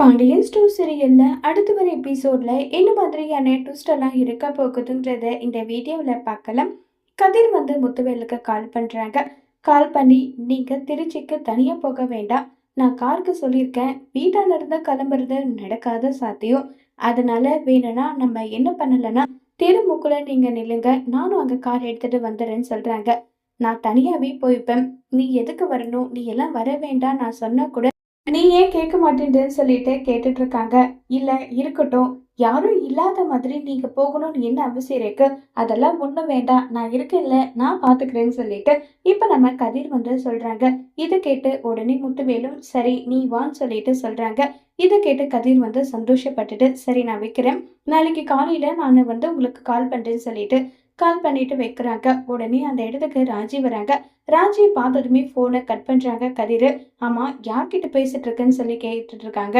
Pandian store சீரியல்ல அடுத்து வர எபிசோட்ல என்ன மாதிரியான ட்விஸ்ட் எல்லாம் இருக்க போகுதுன்றத இந்த வீடியோல பார்க்கலாம். கதிர் வந்து முத்துவேலுக்கு கால் பண்றாங்க. கால் பண்ணி, நீங்க திருச்சிக்கு தனியா போக வேண்டாம், நான் காருக்கு சொல்லியிருக்கேன், வீட்டால இருந்து கிளம்புறது நடக்காத சாத்தியம். அதனால வேணும்னா நம்ம என்ன பண்ணலன்னா தெருமுக்குல நீங்க நில்லுங்க, நானும் அங்க கார் எடுத்துட்டு வந்துடுறேன்னு சொல்றாங்க. நான் தனியாவே போய்ப்பேன், நீ எதுக்கு வரணும், நீ எல்லாம் வர வேண்டாம் நான் சொன்னா கூட நீ ஏன் கேட்க மாட்டேன்றன்னு சொல்லிட்டு கேட்டுட்டு இருக்காங்க. இல்ல இருக்கட்டும், யாரும் இல்லாத மாதிரி நீங்க போகணும்னு என்ன அவசியம் இருக்கு, அதெல்லாம் ஒண்ணும் வேண்டாம், நான் இருக்கேன்ல, நான் பாத்துக்கிறேன்னு சொல்லிட்டு இப்ப நம்ம கதிர் வந்து சொல்றாங்க. இதை கேட்டு உடனே முத்துவேலும் சரி நீ வான்னு சொல்லிட்டு சொல்றாங்க. இதை கேட்டு கதிர் வந்து சந்தோஷப்பட்டுட்டு சரி நான் வைக்கிறேன், நாளைக்கு காலையில நான் வந்து உங்களுக்கு கால் பண்றேன்னு சொல்லிட்டு கால் பண்ணிட்டு வைக்கிறாங்க. உடனே அந்த இடத்துக்கு ராஜி வராங்க. ராஜி பார்த்ததுமே போனை கட் பண்றாங்க கதிர். ஆமா, யார்கிட்ட பேசிட்டு இருக்கேன்னு சொல்லி கேட்டுட்டு இருக்காங்க.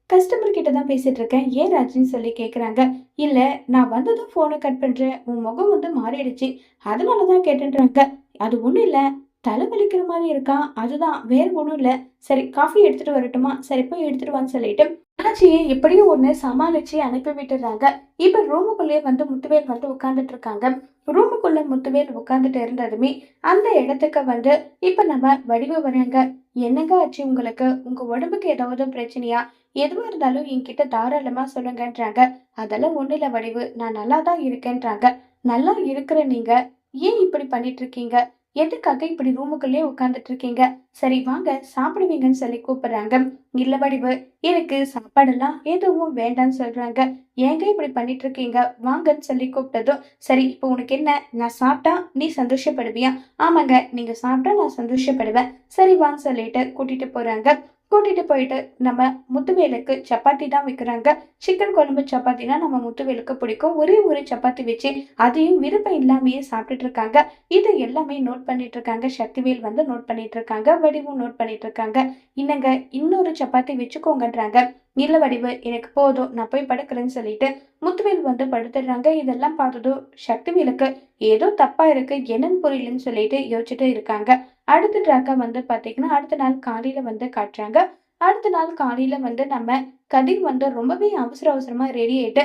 கஸ்டமர் கிட்ட தான் பேசிட்டு இருக்கேன், ஏன் ராஜின்னு சொல்லி கேக்குறாங்க. இல்ல, நான் வந்ததும் போனை கட் பண்றேன், உன் முகம் வந்து மாறிடுச்சு, அதனாலதான் கேட்டுன்றாங்க. அது ஒண்ணும் இல்ல, தலைவலிக்கிற மாதிரி இருக்கா, அதுதான், வேற ஒண்ணும் இல்ல. சரி காஃபி எடுத்துட்டு வரட்டுமா, சரி போய் எடுத்துட்டு வான்னு சொல்லிட்டு ராஜியை எப்படியும் ஒண்ணு சமாளிச்சு அனுப்பி விட்டுறாங்க. இப்ப ரூமுக்குள்ளேயே வந்து முத்துவேல் வந்து உட்கார்ந்துட்டு இருக்காங்க. ரூமுக்குள்ள முத்துவேல் உட்கார்ந்துட்டு இருந்ததுமே அந்த இடத்துக்கு வந்து இப்ப நம்ம வடிவு வராங்க. என்னங்க ஆச்சு உங்களுக்கு, உங்க உடம்புக்கு ஏதாவது பிரச்சனையா, எதுவா இருந்தாலும் என்கிட்ட தாராளமா சொல்லுங்கன்றாங்க. அதெல்லாம் ஒண்ணு இல்ல வடிவு, நான் நல்லா தான் இருக்கேன்றாங்க. நல்லா இருக்கிற நீங்க ஏன் இப்படி பண்ணிட்டு இருக்கீங்க, எதுக்காக இப்படி ரூமுக்குள்ளே உட்கார்ந்துட்டு இருக்கீங்க, சரி வாங்க சாப்பிடுவீங்கன்னு சொல்லி கூப்பிடுறாங்க. இல்ல வடிவு, எனக்கு சாப்பாடெல்லாம் எதுவும் வேண்டாம்னு சொல்றாங்க. ஏங்க இப்படி பண்ணிட்டு இருக்கீங்க, வாங்கன்னு சொல்லி கூப்பிட்டதும் சரி இப்போ உனக்கு என்ன, நான் சாப்பிட்டா நீ சந்தோஷப்படுவியா, ஆமாங்க நீங்க சாப்பிட்டா நான் சந்தோஷப்படுவேன், சரி வான்னு சொல்லிட்டு கூட்டிட்டு போறாங்க. கூட்டிட்டு போயிட்டு நம்ம முத்துவேலுக்கு சப்பாத்தி தான் வைக்கிறாங்க. சிக்கன் குழம்பு சப்பாத்தினா நம்ம முத்துவேலுக்கு பிடிக்கும். ஒரே ஒரு சப்பாத்தி வச்சு அதையும் விருப்பம் இல்லாமயே சாப்பிட்டுட்டு இருக்காங்க. இது எல்லாமே நோட் பண்ணிட்டு இருக்காங்க. சக்திவேல் வந்து நோட் பண்ணிட்டு இருக்காங்க. வடிவும் நோட் பண்ணிட்டு இருக்காங்க. இன்னங்க இன்னொரு சப்பாத்தி வச்சுக்கோங்கன்றாங்க. இல்ல வடிவு, எனக்கு போதும், நான் போய் படுக்கிறேன்னு சொல்லிட்டு முத்துவேல் வந்து படுத்துடுறாங்க. இதெல்லாம் பார்த்ததும் சக்திவேலுக்கு ஏதோ தப்பா இருக்கு, என்னன்னு புரியலன்னு சொல்லிட்டு யோசிச்சுட்டு இருக்காங்க. அடுத்த ட்ராக்கா வந்து பாத்தீங்கன்னா அடுத்த நாள் காலையில வந்து காட்டுறாங்க. அடுத்த நாள் காலையில வந்து நம்ம கதிர் வந்து ரொம்பவே அவசர அவசரமா ரெடி ஆயிட்டு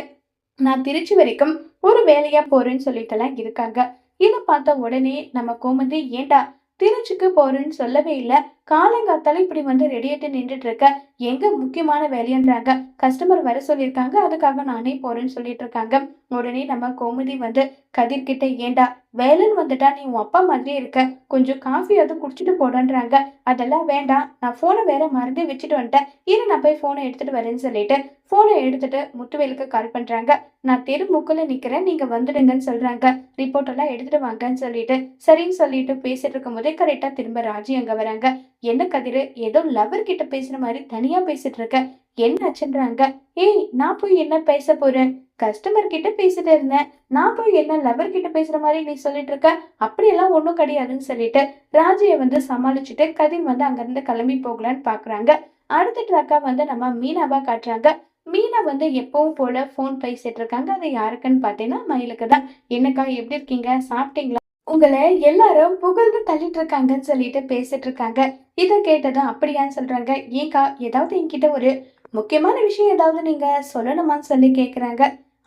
நான் திருச்சி வரைக்கும் ஒரு வேலையா போறேன்னு சொல்லிட்டுலாம் இருக்காங்க. இதை பார்த்த உடனே நம்ம கோமதி, ஏண்டா திருச்சிக்கு போறேன்னு சொல்லவே இல்ல, காலங்காத்தால இப்படி வந்து ரெடி ஆயிட்டு நின்றுட்டு இருக்க, எங்க முக்கியமான வேலையன்றாங்க, கஸ்டமர் வர சொல்லியிருக்காங்க, அதுக்காக நானே போறேன்னு சொல்லிட்டு இருக்காங்க. உடனே நம்ம கோமதி வந்து கதிர்கிட்ட, ஏண்டா வேலைன்னு வந்துட்டா நீ உன் அப்பா மாதிரியே இருக்க, கொஞ்சம் காஃபியாவது குடிச்சிட்டு போடான்றாங்க. அதெல்லாம் வேண்டாம், நான் போனை வேற மறந்து வச்சுட்டு வந்துட்டேன், இரு நான் போய் போனை எடுத்துட்டு வரேன்னு சொல்லிட்டு போனை எடுத்துட்டு முத்துவேலுக்கு கால் பண்றாங்க. நான் தெரு முக்குல நிக்கிறேன், நீங்க வந்துடுங்கன்னு சொல்றாங்க. ரிப்போர்ட் எல்லாம் எடுத்துட்டு வாங்கன்னு சொல்லிட்டு சரின்னு சொல்லிட்டு பேசிட்டு இருக்கும் போதே கரெக்டா திரும்ப ராஜி அங்க வராங்க. என்ன கதிரு, ஏதோ லவர் கிட்ட பேசுற மாதிரி தனியா பேசிட்டு இருக்க, என்ன ஆச்சுன்றாங்க. ஏய், நான் போய் என்ன பேச போறேன், கஸ்டமர் கிட்ட பேசிட்டு இருந்தேன், நான் போய் என்ன லவர் கிட்ட பேசுற மாதிரி நீ சொல்லிட்டு இருக்க, அப்படியெல்லாம் ஒண்ணும் கிடையாதுன்னு சொல்லிட்டு ராஜியை வந்து சமாளிச்சுட்டு கதிர் வந்து அங்க இருந்து கிளம்பி போகலான்னு பாக்குறாங்க. அடுத்த ட்ராக்கா வந்து நம்ம மீனாவா காட்டுறாங்க. மீனா வந்து எப்பவும் போல போன் பேசிட்டு இருக்காங்க. அது யாருக்குன்னு பார்த்தீங்கன்னா மயிலுக்கு தான். என்னக்கா எப்படி இருக்கீங்க, சாப்பிட்டீங்களா, உங்களை எல்லாரும் புகழ்ந்து தள்ளிட்டு இருக்காங்கன்னு சொல்லிட்டு பேசிட்டு இருக்காங்க. இதை கேட்டதும் அப்படியான்னு சொல்றாங்க. ஏக்கா ஏதாவது என்கிட்ட ஒரு முக்கியமான விஷயம் ஏதாவது நீங்க சொல்லணுமான்னு சொல்லி கேக்குறாங்க.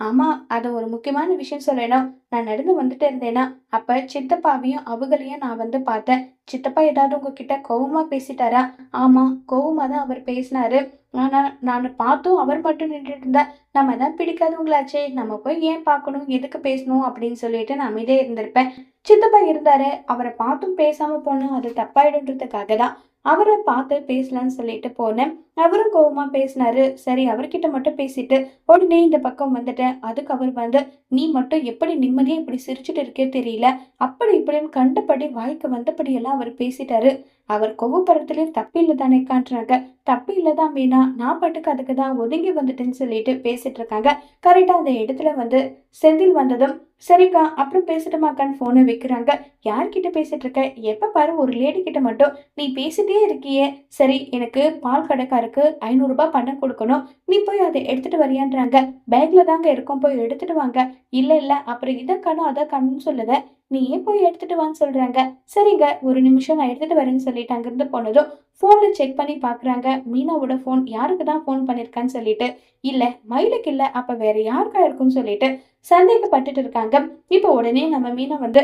ஆமா, அது ஒரு முக்கியமான விஷயம் சொல்லணும், நான் நடந்து வந்துட்டு இருந்தேனா அப்ப சித்தப்பாவையும் அவங்களையும் நான் வந்து பார்த்தேன். சித்தப்பா ஏதாவது உங்ககிட்ட கோவமா பேசிட்டாரா? ஆமா, கோவமா தான் அவர் பேசினாரு. ஆனா நான் பார்த்தும் அவர் மட்டும் நின்றுட்டு இருந்தா, நம்ம தான் பிடிக்காதவங்களாச்சே, நம்ம போய் ஏன் பார்க்கணும், எதுக்கு பேசணும் அப்படின்னு சொல்லிட்டு நான் அமைதியே இருந்திருப்பேன். சித்தப்பா இருந்தாரு, அவரை பார்த்தும் பேசாம போனா அது தப்பாயிடுன்றதுக்காக தான் அவரை பார்த்து பேசலான்னு சொல்லிட்டு போனேன். அவரும் கோவமா பேசினாரு. சரி அவர்கிட்ட மட்டும் பேசிட்டு உடனே இந்த பக்கம் வந்துட்டேன். அதுக்கு அவர் வந்து, நீ மட்டும் எப்படி நிம்மதியா இப்படி சிரிச்சுட்டு இருக்கே தெரியல, அப்படி இப்படின்னு கண்டபடி வாய்க்கு வந்தபடி எல்லாம் அவர் பேசிட்டாரு. அவர் கோவப்படுறதுலயும் தப்பு இல்லை தானே காட்டுறாங்க. தப்பு இல்லதான் மீனா, நான் பாட்டுக்கு அதுக்கு தான் ஒதுங்கி வந்துட்டேன்னு சொல்லிட்டு பேசிட்டு இருக்காங்க. கரெக்டா அந்த இடத்துல வந்து செந்தில் வந்ததும் சரிக்கா அப்புறம் பேசிட்டுமாக்கான்னு போனை வைக்கிறாங்க. யார்கிட்ட பேசிட்டு இருக்க, எப்ப பாரு ஒரு லேடி கிட்ட மட்டும் நீ பேசிட்டே இருக்கியே, சரி எனக்கு பால் கடைக்கார மாமனாருக்கு 500 ரூபாய் பணம் கொடுக்கணும். நீ போய் அதை எடுத்துட்டு வரியான்றாங்க. பேக்ல தாங்க இருக்கும், போய் எடுத்துட்டு வாங்க. இல்ல இல்ல அப்புறம் இதை காணும் அதை காணும்னு சொல்லுத, நீ ஏன் போய் எடுத்துட்டு வான்னு சொல்றாங்க. சரிங்க, ஒரு நிமிஷம் நான் எடுத்துட்டு வரேன்னு சொல்லிட்டு அங்கிருந்து போனதும் போன்ல செக் பண்ணி பாக்குறாங்க. மீனாவோட போன் யாருக்கு தான் போன் பண்ணிருக்கான்னு சொல்லிட்டு, இல்ல மயிலுக்கு இல்ல, அப்ப வேற யாருக்கா இருக்குன்னு சொல்லிட்டு சந்தேகப்பட்டுட்டு இருக்காங்க. இப்ப உடனே நம்ம மீனா வந்து,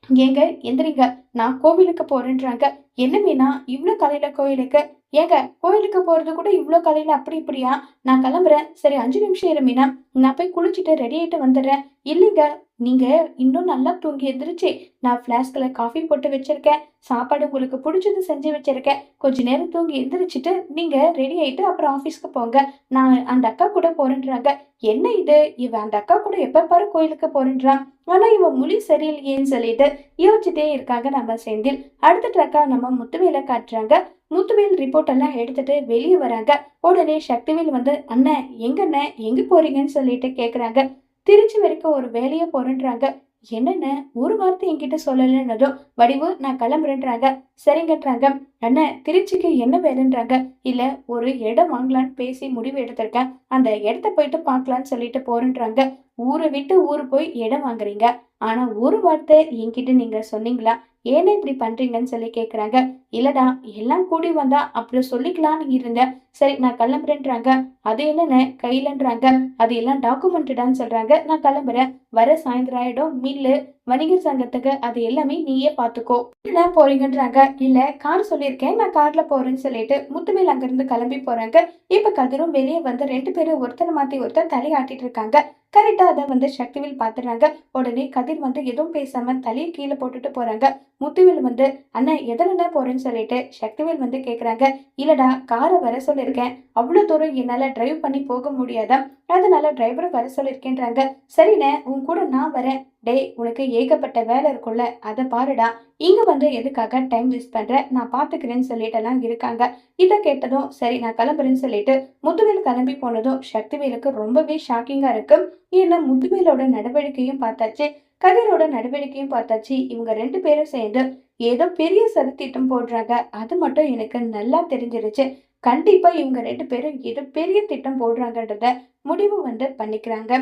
ஏங்க எந்திரிங்க, நான் கோவிலுக்கு போறேன்றாங்க. என்ன மீனா இவ்ளோ காலையில கோயிலுக்கு? ஏங்க கோயிலுக்கு போறது கூட இவ்ளோ காலையில அப்படி இப்படியா? நான் கிளம்புறேன். சரி 5 நிமிஷம் இரு மீனா, நான் போய் குளிச்சுட்டு ரெடி ஆயிட்டு வந்துடுறேன். இல்லைங்க, நீங்க இன்னும் நல்லா தூங்கி எந்திரிச்சு நான் பிளாஸ்க்ல காஃபி போட்டு வச்சிருக்கேன், சாப்பாடு உங்களுக்கு பிடிச்சது செஞ்சு வச்சிருக்கேன். கொஞ்ச நேரம் தூங்கி எந்திரிச்சிட்டு நீங்க ரெடி ஆயிட்டு அப்புறம் ஆபீஸ்க்கு போங்க. நான் அந்த அக்கா கூட போறேன்றாங்க. என்ன இது, இவ அந்த அக்கா கூட எப்ப பாரு கோயிலுக்கு போறேன்றான், ஆனா இவ மொழி சரியில்லையேன்னு சொல்லிட்டு யோசிச்சுட்டே இருக்காங்க நம்ம செந்தில். அடுத்த ட்ரக்கா நம்ம முத்துவேலை காட்டுறாங்க. முத்துவேல் ரிப்போர்ட் எல்லாம் எடுத்துட்டு வெளியே வராங்க. உடனே சக்திவேல் வந்து, அண்ணன் எங்க அண்ணன் எங்க போறீங்கன்னு சொல்லிட்டு கேக்குறாங்க. திருச்சி வரைக்கும் ஒரு வேலையா போறேன்றாங்க. என்னென்ன ஒரு வார்த்தை என்கிட்ட சொல்லலன்னதும் வடிவு நான் கிளம்புறேன்றாங்க. சரிங்கன்றாங்க. அண்ணன் திருச்சிக்கு என்ன வேலைன்றாங்க. இல்ல ஒரு இடம் வாங்கலான்னு பேசி முடிவு எடுத்திருக்கேன், அந்த இடத்த போயிட்டு பார்க்கலான்னு சொல்லிட்டு போறேன்றாங்க. ஊரை விட்டு ஊரு போய் இடம் வாங்குறீங்க, ஆனா ஒரு வார்த்தை என்கிட்ட நீங்க சொன்னீங்களா, ஏன்னா இப்படி பண்றீங்கன்னு சொல்லி கேக்குறாங்க. இல்லடா, எல்லாம் கூடி வந்தா அப்புறம் சொல்லிக்கலான்னு இருந்தேன். சரி நான் கிளம்புறேன்றாங்க. அது என்னன்னு கையிலன்றாங்க. அது எல்லாம் டாக்குமெண்ட்டான்னு சொல்றாங்க. நான் கிளம்புறேன், வர சாயந்தரம் ஆயிடும். மில்லு வணிகர் சங்கத்துக்கு அது எல்லாமே நீயே பாத்துக்கோ. என்ன போறீங்கன்றாங்க. இல்ல கார் சொல்லியிருக்கேன், நான் கார்ல போறேன்னு சொல்லிட்டு முத்துவேல் அங்கிருந்து கிளம்பி போறாங்க. இப்ப கதிரும் வெளியே வந்து 2 பேரும் ஒருத்தர் மாத்தி ஒருத்தர் தலையாட்டிட்டு இருக்காங்க. கரெக்டா அதை வந்து சக்திவேல் பாத்துறாங்க. உடனே கதிர் வந்து எதுவும் பேசாம தலையை கீழே போட்டுட்டு போறாங்க. முத்துவேல் வந்து, அண்ணன் எதில் போறேன்னு சொல்லிட்டு சக்திவேல் வந்து கேக்குறாங்க. இல்லடா, காரை வர சொல்லியிருக்கேன், அவ்வளவு தூரம் என்னால டிரைவ் பண்ணி போக முடியாதா, அதனால டிரைவரை வர சொல்லியிருக்கேன்றாங்க. சரிண்ணே, உன் கூட நான் வரேன். டேய், உனக்கு ஏகப்பட்ட வேலை இருக்கும்ல, அதை பாருடா, இங்க வந்து எதுக்காக டைம் வேஸ்ட் பண்ற, நான் பாத்துக்கிறேன்னு சொல்லிட்டு எல்லாம் இருக்காங்க. இதை கேட்டதும் சரி நான் கிளம்புறேன்னு சொல்லிட்டு முத்துவேல் கிளம்பி போனதும் சக்திவேலுக்கு ரொம்பவே ஷாக்கிங்கா இருக்கு. ஏன்னா முத்துவேலோட நடவடிக்கையும் பார்த்தாச்சு, கதிரோட நடவடிக்கையும் பார்த்தாச்சு. இவங்க 2 பேரும் சேர்ந்து ஏதோ பெரிய சதித்திட்டம் போடுறாங்க, அது மட்டும் எனக்கு நல்லா தெரிஞ்சிருச்சு. கண்டிப்பா இவங்க 2 பேரும் ஏதோ பெரிய திட்டம் போடுறாங்கன்றத முடிவு வந்து பண்ணிக்கிறாங்க.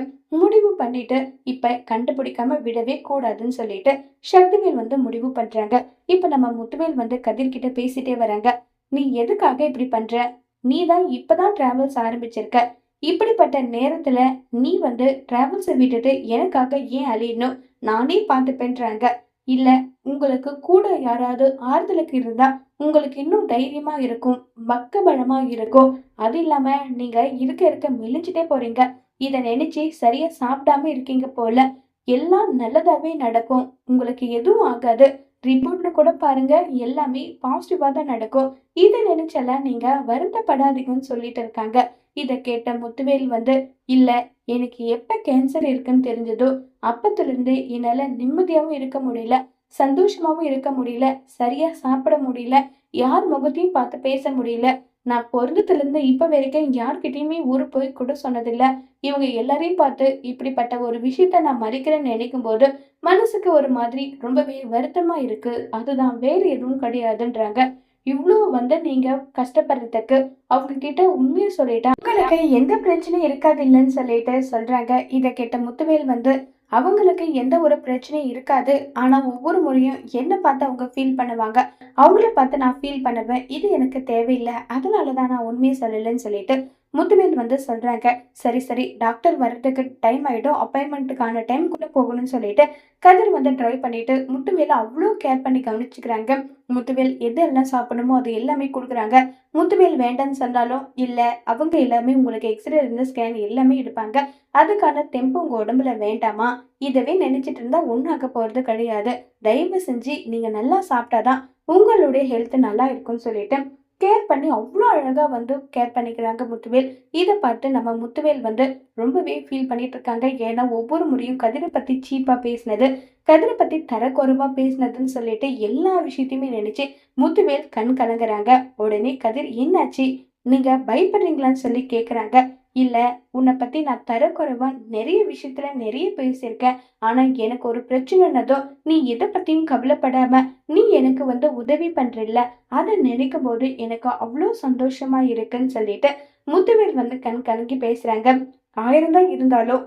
முடிவு பண்ணிட்டு இப்ப கண்டுபிடிக்காம விடவே கூடாதுன்னு சொல்லிட்டு சக்திவேல் வந்து முடிவு பண்றாங்க. இப்ப நம்ம முத்துவேல் வந்து கதிர்கிட்ட பேசிட்டே வராங்க. நீ எதுக்காக இப்படி பண்ற, நீ தான் இப்பதான் டிராவல்ஸ் ஆரம்பிச்சிருக்க, இப்படிப்பட்ட நேரத்துல நீ வந்து டிராவல்ஸை விட்டுட்டு எனக்காக ஏன் அழியணும், நானே பார்த்துப்பேன்றாங்க. இல்ல, உங்களுக்கு கூட யாராவது ஆறுதலுக்கு இருந்தா உங்களுக்கு இன்னும் தைரியமா இருக்கும், பக்க பலமா இருக்கும். அது இல்லாம நீங்க இருக்க இருக்க மெலிஞ்சிட்டே போறீங்க, இத நினைச்சு சரியா சாப்பிடாம இருக்கீங்க போல. எல்லாம் நல்லதாவே நடக்கும், உங்களுக்கு எதுவும் ஆகாது. ரிப்போர்ட்ல கூட பாருங்க, எல்லாமே பாசிட்டிவா தான் நடக்கும். இதை நினைச்செல்லாம் நீங்க வருத்தப்படாதீங்கன்னு சொல்லிட்டு இருக்காங்க. இத கேட்ட முத்துவேல் வந்து, இல்ல, எனக்கு எப்ப கேன்சர் இருக்குன்னு தெரிஞ்சதோ அப்பத்துல இருந்து என்னால நிம்மதியாவும் இருக்க முடியல, சந்தோஷமாவும் இருக்க முடியல, சரியா சாப்பிட முடியல, யார் முகத்தையும் பார்த்து பேச முடியல. நான் பொறந்ததுல இருந்து இப்ப வரைக்கும் யார்கிட்டயுமே ஊரு போய் கூட சொன்னதில்ல. இவங்க எல்லாரையும் பார்த்து இப்படிப்பட்ட ஒரு விஷயத்த நான் மறைக்கிறேன்னு நினைக்கும் போது மனசுக்கு ஒரு மாதிரி ரொம்பவே வருத்தமா இருக்கு. அதுதான், வேற எதுவும் கிடையாதுன்றாங்க. இவ்ளோ வந்து நீங்க கஷ்டப்படுறதுக்கு அவங்க கிட்ட உண்மையை சொல்லிட்டா உங்களுக்கு எந்த பிரச்சனையும் இருக்காது இல்லைன்னு சொல்லிட்டு சொல்றாங்க. இதை கேட்ட முத்துவேல் வந்து, அவங்களுக்கு எந்த ஒரு பிரச்சனையும் இருக்காது, ஆனா ஒவ்வொரு முறையும் என்ன பார்த்து அவங்க ஃபீல் பண்ணுவாங்க, அவங்கள பார்த்து நான் ஃபீல் பண்ணுவேன், இது எனக்கு தேவையில்லை, அதனாலதான் நான் உண்மையை சொல்லலைன்னு சொல்லிட்டு முத்துவேல் வந்து சொல்றாங்க. சரி சரி, டாக்டர் வர்றதுக்கு டைம் ஆயிடும், அப்பாயின்மெண்ட்டுக்கான டைம் கூட போகணும்னு சொல்லிட்டு கதிர் வந்து ட்ரை பண்ணிட்டு முத்துவேல அவ்வளோ கேர் பண்ணி கவனிச்சுக்கிறாங்க. முத்துவேல் எது எல்லாம் சாப்பிடணுமோ அது எல்லாமே கொடுக்குறாங்க. முத்துவேல் வேண்டான்னு சொன்னாலும் இல்ல, அவங்க எல்லாமே உங்களுக்கு எக்ஸ்ரே இருந்து ஸ்கேன் எல்லாமே எடுப்பாங்க, அதுக்கான தெம்பு உங்க உடம்புல வேண்டாமா, இதவே நினைச்சிட்டு இருந்தா ஒன்றாக போறது கிடையாது, தயவு செஞ்சு நீங்க நல்லா சாப்பிட்டாதான் உங்களுடைய ஹெல்த் நல்லா இருக்கும்னு சொல்லிட்டு கேர் பண்ணி அவ்வளோ அழகா வந்து கேர் பண்ணிக்கிறாங்க முத்துவேல். இதை பார்த்து நம்ம முத்துவேல் வந்து ரொம்பவே ஃபீல் பண்ணிட்டு இருக்காங்க. ஏன்னா ஒவ்வொரு முறையும் கதிரை பத்தி சீப்பா பேசினது, கதிரை பத்தி தரக்குறைவா பேசினதுன்னு சொல்லிட்டு எல்லா விஷயத்தையுமே நினைச்சு முத்துவேல் கண் கலங்குறாங்க. உடனே கதிர், என்னாச்சு, நீங்க பயப்படுறீங்களான்னு சொல்லி கேக்குறாங்க. இல்ல உன்னை பத்தி நான் தரக்குறைவா நிறைய விஷயத்துல நிறைய பேசியிருக்கேன். ஆனா எனக்கு ஒரு பிரச்சனைனதும் நீ எதை பத்தியும் கவலைப்படாம நீ எனக்கு உதவி பண்றில்ல, அதை நினைக்கும் போது எனக்கு அவ்வளோ சந்தோஷமா இருக்குன்னு சொல்லிட்டு முத்துவேல் கண் கலங்கி பேசுறாங்க. ஆயிரம் தான் இருந்தாலும்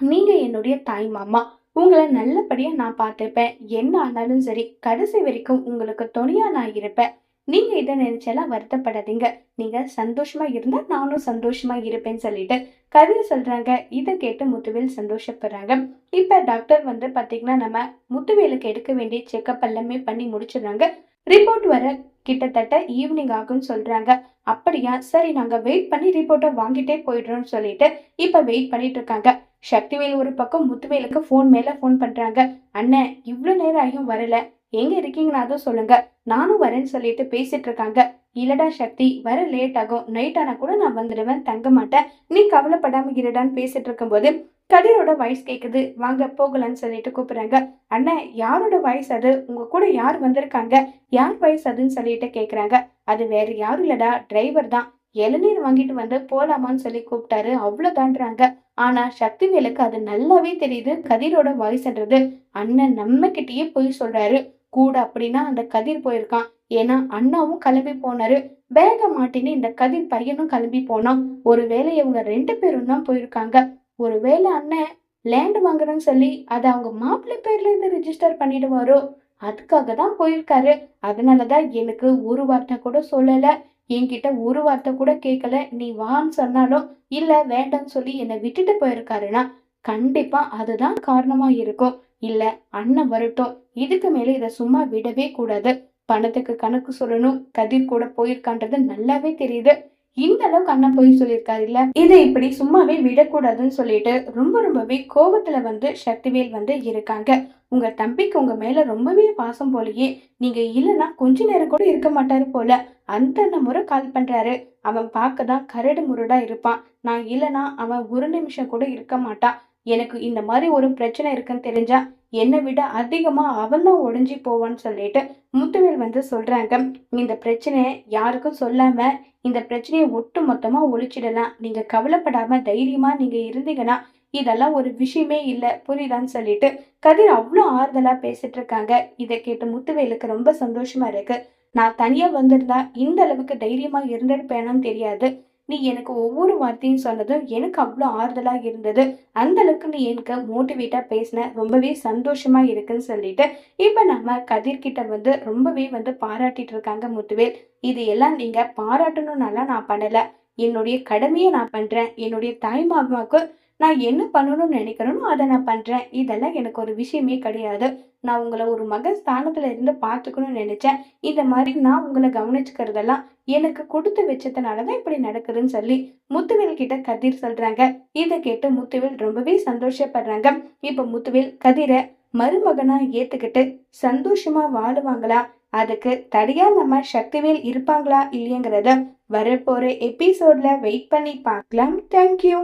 நீங்க என்னுடைய தாய் மாமா. உங்கள நல்லபடியா நான் பார்த்துப்பேன். என்ன ஆனாலும் சரி, கடைசி வரைக்கும் உங்களுக்கு துணையா நான் இருப்பேன். நீங்க இத நினைச்செல்லாம் வருத்தப்படாதீங்க. நீங்க சந்தோஷமா இருந்தா நானும் சந்தோஷமா இருப்பேன்னு சொல்லிட்டு கதிர் சொல்றாங்க. இத கேட்டு முத்துவேல் சந்தோஷப்படுறாங்க. இப்ப டாக்டர் பாத்தீங்கன்னா, நம்ம முத்துவேலுக்கு எடுக்க வேண்டிய செக்கப் எல்லாமே பண்ணி முடிச்சிடுறாங்க. ரிப்போர்ட் வர கிட்டத்தட்ட ஈவினிங் ஆகும்னு சொல்றாங்க. அப்படியா? சரி நாங்க வெயிட் பண்ணி ரிப்போர்ட்ட வாங்கிட்டே போயிடுறோம்னு சொல்லிட்டு இப்ப வெயிட் பண்ணிட்டு இருக்காங்க. சக்திவேல் ஒரு பக்கம் முத்துவேலுக்கு ஃபோன் மேல ஃபோன் பண்றாங்க. அண்ணே இவ்ளோ நேரம் ஆகியும் வரல. எங்க இருக்கீங்கனாவது சொல்லுங்க. நானும் வரேன்னு சொல்லிட்டு பேசிட்டு இருக்காங்க. இல்லடா சக்தி, வர லேட் ஆகும். நைட் ஆனா கூட நான் வந்துடுவேன். தங்க மாட்டேன். நீ கவலைப்படாம இருடான்னு பேசிட்டு இருக்கும்போது கதிரோட வாய்ஸ் கேக்குது. வாங்க போகலான்னு சொல்லிட்டு கூப்பிடுறாங்க. அண்ணே யாரோட வாய்ஸ் அது? உங்க கூட யார் வந்திருக்காங்க? யார் வாய்ஸ் அதுன்னு சொல்லிட்டு கேக்குறாங்க. அது வேற யாரும் இல்லடா, டிரைவர் தான். இளநீர் வாங்கிட்டு போலாமான்னு சொல்லி கூப்பிட்டாரு. அவ்வளவுதான்றாங்க. ஆனா சக்திவேலுக்கு அது நல்லாவே தெரியுது கதிரோட வாய்ஸ்ன்றது. அண்ணன் நம்ம கிட்டயே பொய் சொல்றாரு. கூட அப்படின்னா அந்த கதிர் போயிருக்கான். ஏன்னா அண்ணாவும் கிளம்பி போனாரு. பேக மாட்டின்னு இந்த கதிர் பையனும் கிளம்பி போனான். ஒருவேளை இவங்க 2 பேரும் தான் போயிருக்காங்க. ஒருவேளை அண்ணன் லேண்ட் வாங்குறேன்னு சொல்லி அதை அவங்க மாப்பிள்ளை பேர்ல இருந்து ரிஜிஸ்டர் பண்ணிடுவாரோ, அதுக்காக தான் போயிருக்காரு. அதனாலதான் எனக்கு ஒரு வார்த்தை கூட சொல்லல. என்கிட்ட ஒரு வார்த்தை கூட கேட்கல. நீ வான்னு சொன்னாலும் இல்ல வேண்டாம்னு சொல்லி என்னை விட்டுட்டு போயிருக்காருன்னா கண்டிப்பா அதுதான் காரணமா இருக்கும். இல்ல அண்ணன் வரட்டும். இதுக்கு மேல இத சும்மா விடவே கூடாது. பணத்துக்கு கணக்கு சொல்லணும். கதிர் கூட போயிருக்கான்றது நல்லாவே தெரியுது. இந்த அளவுக்கு அண்ணன் போய் சொல்லியிருக்காரு இல்ல, இதை இப்படி சும்மாவே விடக்கூடாதுன்னு சொல்லிட்டு ரொம்பவே கோபத்துல சக்திவேல் இருக்காங்க. உங்க தம்பிக்கு உங்க மேல ரொம்பவே பாசம் போலயே. நீங்க இல்லைன்னா கொஞ்ச நேரம் கூட இருக்க மாட்டாரு போல. அந்த முறை கால் பண்றாரு. அவன் பார்க்கதான் கரடு முரடா இருப்பான். நான் இல்லைன்னா அவன் ஒரு நிமிஷம் கூட இருக்க மாட்டான். எனக்கு இந்த மாதிரி ஒரு பிரச்சனை இருக்குன்னு தெரிஞ்சா என்னை விட அதிகமா அவன் தான் உடைஞ்சி போவான்னு சொல்லிட்டு முத்துவேல் சொல்றாங்க. இந்த பிரச்சனையை யாருக்கும் சொல்லாம இந்த பிரச்சனையை ஒட்டு மொத்தமா ஒழிச்சிடலாம். நீங்க கவலைப்படாம தைரியமா நீங்க இருந்தீங்கன்னா இதெல்லாம் ஒரு விஷயமே இல்ல, புரியுதான்னு சொல்லிட்டு கதிர் அவ்வளோ ஆறுதலா பேசிட்டு இருக்காங்க. இதை கேட்டு முத்துவேலுக்கு ரொம்ப சந்தோஷமா இருக்கு. நான் தனியா வந்திருந்தா இந்த அளவுக்கு தைரியமா இருந்திருப்பேனும் தெரியாது. நீ எனக்கு ஒவ்வொரு வார்த்தையும் சொன்னதும் எனக்கு அவ்வளோ ஆறுதலா இருந்தது. அந்த அளவுக்கு நீ எனக்கு மோட்டிவேட்டா பேசின, ரொம்பவே சந்தோஷமா இருக்குன்னு சொல்லிட்டு இப்ப நம்ம கதிர்கிட்ட ரொம்பவே பாராட்டிட்டு இருக்காங்க முத்துவேல். இது எல்லாம் நீங்க பாராட்டணும்னால நான் பண்ணல. என்னுடைய கடமையை நான் பண்றேன். என்னுடைய தாய் மாமாவுக்கு நான் என்ன பண்ணணும்னு நினைக்கிறேனோ அதை நான் பண்றேன். இதெல்லாம் எனக்கு ஒரு விஷயமே கிடையாது. நான் உங்களை ஒரு மகன் ஸ்தானத்துல இருந்து பார்த்துக்கணும்னு நினைச்சேன். இந்த மாதிரி நான் உங்களை கவனிச்சுக்கிறதெல்லாம் எனக்கு கொடுத்து வச்சதுனாலதான் இப்படி நடக்குதுன்னு சொல்லி முத்துவேல் கிட்ட கதிர் சொல்றாங்க. இதை கேட்டு முத்துவேல் ரொம்பவே சந்தோஷப்படுறாங்க. இப்ப முத்துவேல் கதிரை மருமகனா ஏத்துக்கிட்டு சந்தோஷமா வாழுவாங்களா, அதுக்கு தடையா நம்ம சக்திவேல் இருப்பாங்களா இல்லையங்கிறத வரப்போற எபிசோட்ல வெயிட் பண்ணி பார்க்கலாம். தேங்க்யூ.